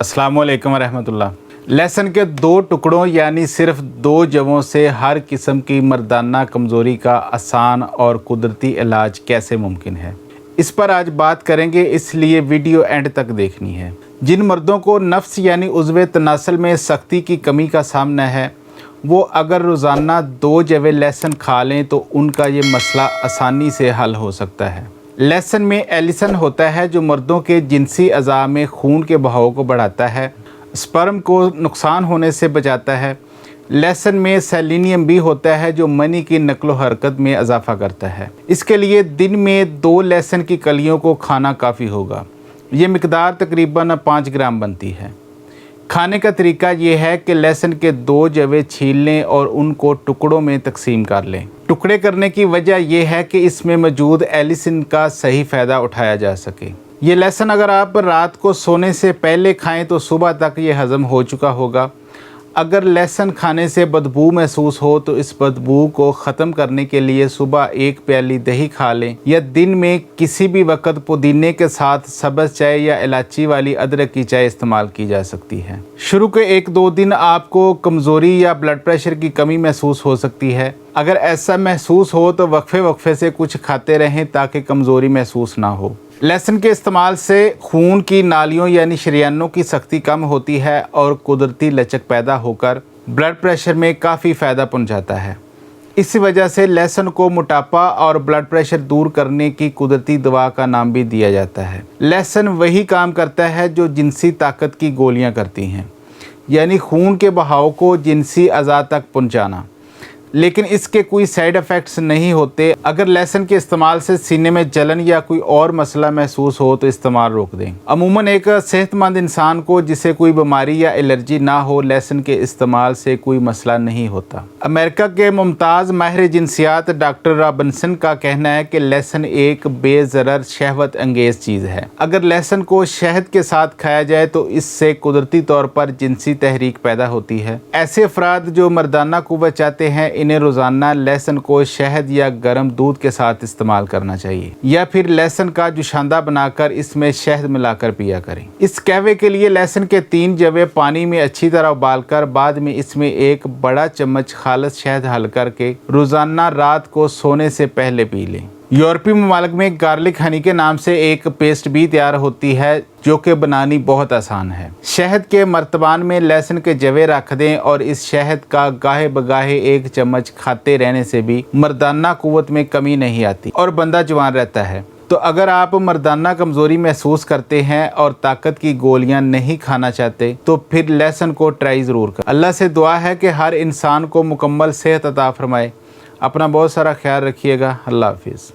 अस्सलाम वालेकुम रहमतुल्लाह। लहसुन के 2 टुकड़ों यानी सिर्फ 2 जवों से हर किस्म की मर्दाना कमज़ोरी का आसान और कुदरती इलाज कैसे मुमकिन है, इस पर आज बात करेंगे, इसलिए वीडियो एंड तक देखनी है। जिन मर्दों को नफ्स यानी उज़्व तनासल में सख्ती की कमी का सामना है, वो अगर रोज़ाना 2 जवे लहसुन खा लें तो उनका ये मसला आसानी से हल हो सकता है। लहसुन में एलिसन होता है जो मर्दों के जिनसी अज़ा में खून के बहाव को बढ़ाता है, स्पर्म को नुकसान होने से बचाता है। लहसुन में सेलेनियम भी होता है जो मनी की नक्लो हरकत में इजाफ़ा करता है। इसके लिए दिन में 2 लहसुन की कलियों को खाना काफ़ी होगा। ये मिकदार तकरीबन 5 ग्राम बनती है। खाने का तरीका ये है कि लहसुन के 2 जवे छील लें और उनको टुकड़ों में तकसीम कर लें। टुकड़े करने की वजह यह है कि इसमें मौजूद एलिसन का सही फ़ायदा उठाया जा सके। ये लहसुन अगर आप रात को सोने से पहले खाएं तो सुबह तक ये हज़म हो चुका होगा। अगर लहसुन खाने से बदबू महसूस हो तो इस बदबू को ख़त्म करने के लिए सुबह 1 प्याली दही खा लें या दिन में किसी भी वक्त पुदीने के साथ सब्ज़ चाय या इलायची वाली अदरक की चाय इस्तेमाल की जा सकती है। शुरू के 1-2 दिन आपको कमज़ोरी या ब्लड प्रेशर की कमी महसूस हो सकती है। अगर ऐसा महसूस हो तो वक्फे से कुछ खाते रहें ताकि कमज़ोरी महसूस ना हो। लहसुन के इस्तेमाल से खून की नालियों यानी शरीयानों की सख्ती कम होती है और कुदरती लचक पैदा होकर ब्लड प्रेशर में काफ़ी फ़ायदा पहुंचाता है। इसी वजह से लहसुन को मोटापा और ब्लड प्रेशर दूर करने की कुदरती दवा का नाम भी दिया जाता है। लहसुन वही काम करता है जो जिनसी ताकत की गोलियां करती हैं, यानी खून के बहाव को जिनसी अज़ा तक पहुँचाना, लेकिन इसके कोई साइड इफ़ेक्ट्स नहीं होते। अगर लहसुन के इस्तेमाल से सीने में जलन या कोई और मसला महसूस हो तो इस्तेमाल रोक दें। अमूमन एक सेहतमंद इंसान को जिसे कोई बीमारी या एलर्जी ना हो, लहसुन के इस्तेमाल से कोई मसला नहीं होता। अमेरिका के मुमताज़ माहिर जिनसियात डॉक्टर रॉबिन्सन का कहना है कि लहसुन एक बेज़रर शहवत अंगेज़ चीज़ है। अगर लहसुन को शहद के साथ खाया जाए तो इससे कुदरती तौर पर जिनसी तहरीक पैदा होती है। ऐसे अफराद जो मर्दाना कुव्वत चाहते हैं, इन्हें रोज़ाना लहसुन को शहद या गर्म दूध के साथ इस्तेमाल करना चाहिए, या फिर लहसुन का जुशांदा बनाकर इसमें शहद मिलाकर पिया करें। इस कहवे के लिए लहसुन के 3 जवे पानी में अच्छी तरह उबालकर बाद में इसमें 1 बड़ा चम्मच खालिस शहद हल करके रोज़ाना रात को सोने से पहले पी लें। यूरोपीय ममालिक में गार्लिक हनी के नाम से एक पेस्ट भी तैयार होती है जो कि बनानी बहुत आसान है। शहद के मर्तबान में लहसुन के जवे रख दें और इस शहद का गाहे बगाहे 1 चम्मच खाते रहने से भी मर्दाना कुव्वत में कमी नहीं आती और बंदा जवान रहता है। तो अगर आप मर्दाना कमज़ोरी महसूस करते हैं और ताकत की गोलियां नहीं खाना चाहते तो फिर लहसुन को ट्राई ज़रूर करें। अल्लाह से दुआ है कि हर इंसान को मुकम्मल सेहत अता फरमाए। अपना बहुत सारा ख्याल रखिएगा। अल्लाह हाफिज़।